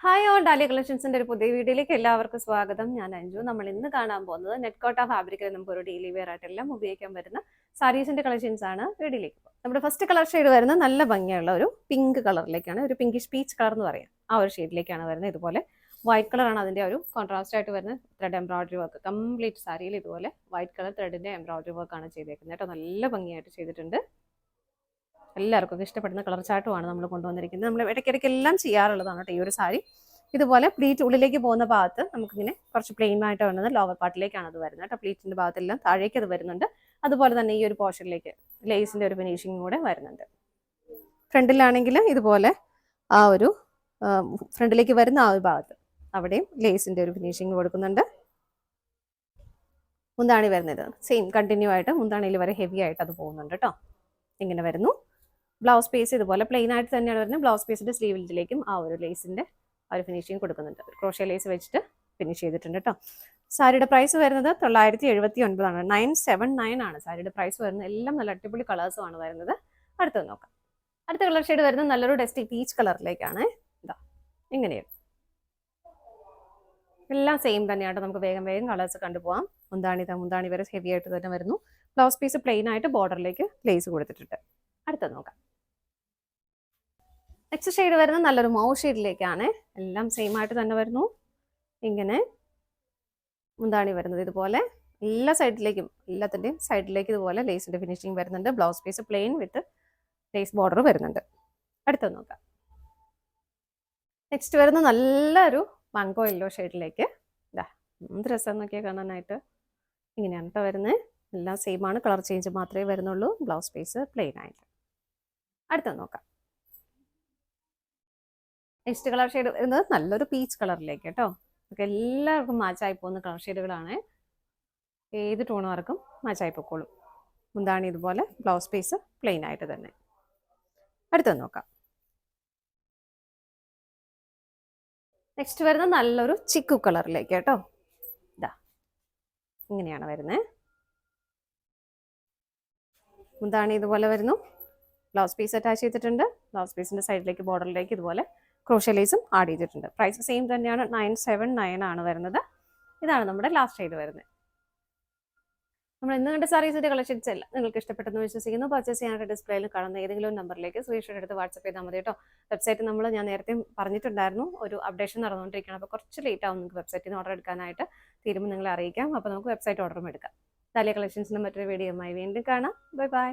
Hi all dahlia കളക്ഷൻസിന്റെ ഒരു പുതിയ വീഡിയോയിലേക്ക് എല്ലാവർക്കും സ്വാഗതം. ഞാൻ അഞ്ജു. നമ്മൾ ഇന്ന് കാണാൻ പോകുന്നത് നെറ്റ് കോട്ട ഫാബ്രിക്കിൽ നമുക്ക് ഒരു ഡെയിലി വെയർ ആയിട്ടെല്ലാം ഉപയോഗിക്കാൻ വരുന്ന സാരീസിന്റെ കളക്ഷൻസ് ആണ്. വീഡിയോയിലേക്ക് പോകും. നമ്മുടെ ഫസ്റ്റ് കളർ ഷെയ്ഡ് വരുന്നത് നല്ല ഭംഗിയുള്ള ഒരു പിങ്ക് കളറിലേക്കാണ്, ഒരു പിങ്കിഷ് പീച്ച് കളർ എന്ന് പറയാം. ആ ഒരു ഷെയ്ഡിലേക്കാണ് വരുന്നത്. ഇതുപോലെ വൈറ്റ് കളറാണ് അതിന്റെ ഒരു കോൺട്രാസ്റ്റ് ആയിട്ട് വരുന്നത്. ത്രെഡ് എംബ്രോയിഡറി വർക്ക് കംപ്ലീറ്റ് സാരിയിൽ ഇതുപോലെ വൈറ്റ് കളർ ത്രെഡിന്റെ എംബ്രോയിഡറി വർക്ക് ആണ് ചെയ്തേക്കുന്നത് കേട്ടോ. നല്ല ഭംഗിയായിട്ട് ചെയ്തിട്ടുണ്ട്. എല്ലാവർക്കും ഇഷ്ടപ്പെടുന്ന കളർ ചാർട്ടുമാണ് നമ്മൾ കൊണ്ടുവന്നിരിക്കുന്നത്. നമ്മൾ ഇടയ്ക്കിടയ്ക്ക് എല്ലാം ചെയ്യാറുള്ളതാണ് കേട്ടോ ഈ ഒരു സാരി. ഇതുപോലെ പ്ലീറ്റ് ഉള്ളിലേക്ക് പോകുന്ന ഭാഗത്ത് നമുക്കിങ്ങനെ കുറച്ച് പ്ലെയിൻ ആയിട്ട് വരുന്നത് ലോവർ പാർട്ടിലേക്കാണ് അത് വരുന്നത് കേട്ടോ. പ്ലീറ്റിന്റെ ഭാഗത്തെല്ലാം താഴേക്ക് അത് വരുന്നുണ്ട്. അതുപോലെ തന്നെ ഈ ഒരു പോർഷനിലേക്ക് ലേസിന്റെ ഒരു ഫിനിഷിംഗ് കൂടെ വരുന്നുണ്ട്. ഫ്രണ്ടിലാണെങ്കിൽ ഇതുപോലെ ആ ഒരു ഫ്രണ്ടിലേക്ക് വരുന്ന ആ ഒരു ഭാഗത്ത് അവിടെയും ലേസിന്റെ ഒരു ഫിനിഷിംഗ് കൊടുക്കുന്നുണ്ട്. മുന്താണി വരുന്നത് സെയിം കണ്ടിന്യൂ ആയിട്ട് മുന്താണിയിൽ വരെ ഹെവി ആയിട്ട് അത് പോകുന്നുണ്ട് കേട്ടോ. ഇങ്ങനെ വരുന്നു. ബ്ലൗസ് പീസ് ഇതുപോലെ പ്ലെയിൻ ആയിട്ട് തന്നെയാണ് വരുന്നത്. ബ്ലൗസ് പീസിന്റെ സ്ലീവിലേക്കും ആ ഒരു ലേസിന്റെ ഒരു ഫിനിഷിങ് കൊടുക്കുന്നുണ്ട്. ക്രോഷ്യ ലേസ് വെച്ചിട്ട് ഫിനിഷ് ചെയ്തിട്ടുണ്ട് കേട്ടോ. സാരിയുടെ പ്രൈസ് വരുന്നത് 979 ആണ്. 979 ആണ് സാരിയുടെ പ്രൈസ് വരുന്നത്. എല്ലാം നല്ല അടിപൊളി കളേഴ്സും ആണ് വരുന്നത്. അടുത്തത് നോക്കാം. അടുത്ത കളർ ഷെയ്ഡ് വരുന്നത് നല്ലൊരു ഡസ്റ്റി പീച്ച് കളറിലേക്കാണ്. ഇതാ ഇങ്ങനെയാണ്. എല്ലാം സെയിം തന്നെയാണ്. നമുക്ക് വേഗം വേഗം കളേഴ്സ് കണ്ടുപോകാം. മുന്താണി വരെ ഹെവി ആയിട്ട് തന്നെ വരുന്നു. ബ്ലൗസ് പീസ് പ്ലെയിൻ ആയിട്ട് ബോർഡറിലേക്ക് ലേസ് കൊടുത്തിട്ടുണ്ട്. അടുത്തത് നോക്കാം. നെക്സ്റ്റ് ഷെയ്ഡ് വരുന്നത് നല്ലൊരു മൗ ഷെയ്ഡിലേക്കാണ്. എല്ലാം സെയിം ആയിട്ട് തന്നെ വരുന്നു. ഇങ്ങനെ മുന്താണി വരുന്നത് ഇതുപോലെ എല്ലാ സൈഡിലേക്കും എല്ലാത്തിൻ്റെയും സൈഡിലേക്ക് ഇതുപോലെ ലേസിന്റെ ഫിനിഷിങ് വരുന്നുണ്ട്. Blouse piece plane with lace border വരുന്നുണ്ട്. അടുത്തത് നോക്കാം. നെക്സ്റ്റ് വരുന്ന നല്ലൊരു മാംഗോ യെല്ലോ ഷെയ്ഡിലേക്ക്. ഇതാ എന്ത് രസം നോക്കിയാൽ കാണാനായിട്ട്. ഇങ്ങനെയാണ് കേട്ടോ വരുന്നത്. എല്ലാം സെയിം ആണ്. കളർ ചേഞ്ച് മാത്രമേ വരുന്നുള്ളൂ. ബ്ലൗസ് പീസ് പ്ലെയിൻ ആയിട്ട്. അടുത്തത് നോക്കാം. നെക്സ്റ്റ് കളർ ഷെയ്ഡ് വരുന്നത് നല്ലൊരു പീച്ച് കളറിലേക്ക് കേട്ടോ. നമുക്ക് എല്ലാവർക്കും മാച്ചായി പോകുന്ന കളർ ഷെയ്ഡുകളാണ്. ഏത് ടോണുകാർക്കും മാച്ചായി പോയിക്കോളും. മുന്താണി ഇതുപോലെ ബ്ലൗസ് പീസ് പ്ലെയിൻ ആയിട്ട് തന്നെ. അടുത്തത് നോക്കാം. നെക്സ്റ്റ് വരുന്നത് നല്ലൊരു ചിക്കു കളറിലേക്ക് കേട്ടോ. ഇതാ ഇങ്ങനെയാണ് വരുന്നത്. മുന്താണി ഇതുപോലെ വരുന്നു. ബ്ലൗസ് പീസ് അറ്റാച്ച് ചെയ്തിട്ടുണ്ട്. ബ്ലൗസ് പീസിന്റെ സൈഡിലേക്ക് ബോർഡറിലേക്ക് ഇതുപോലെ ക്രോഷ്യ ലേസും ആഡ് ചെയ്തിട്ടുണ്ട്. പ്രൈസ് സെയിം തന്നെയാണ്. 979 ആണ് വരുന്നത്. ഇതാണ് നമ്മുടെ ലാസ്റ്റ് ഷെയ്ഡ് വരുന്നത്. നമ്മൾ ഇന്ന് കണ്ട സാരീസിന്റെ കളക്ഷൻസ് എല്ലാം നിങ്ങൾക്ക് ഇഷ്ടപ്പെട്ടെന്ന് വിശ്വസിക്കുന്നു. പർച്ചേസ് ചെയ്യാനായിട്ട് ഡിസ്പ്ലേയിൽ കാണുന്ന ഏതെങ്കിലും നമ്പറിലേക്ക് സ്ക്രീൻഷോട്ട് എടുത്ത് വാട്സ്ആപ്പ് ചെയ്താൽ മതി കേട്ടോ. വെബ്സൈറ്റ് ഞാൻ നേരത്തെ പറഞ്ഞിട്ടുണ്ടായിരുന്നു, ഒരു അപ്ഡേഷൻ നടന്നുകൊണ്ടിരിക്കുകയാണ്. അപ്പോൾ കുറച്ച് ലേറ്റ് ആവും നിങ്ങൾക്ക് വെബ്സൈറ്റിൽ നിന്ന് ഓർഡർ എടുക്കാനായിട്ട്. തീരുമ്പോൾ നിങ്ങളെ അറിയിക്കാം. അപ്പോൾ നമുക്ക് വെബ്സൈറ്റ് ഓർഡറും എടുക്കാം. ഡാലിയ കളക്ഷൻസിന്റെ മറ്റൊരു വീഡിയോയുമായി വീണ്ടും കാണാം. Bye bye.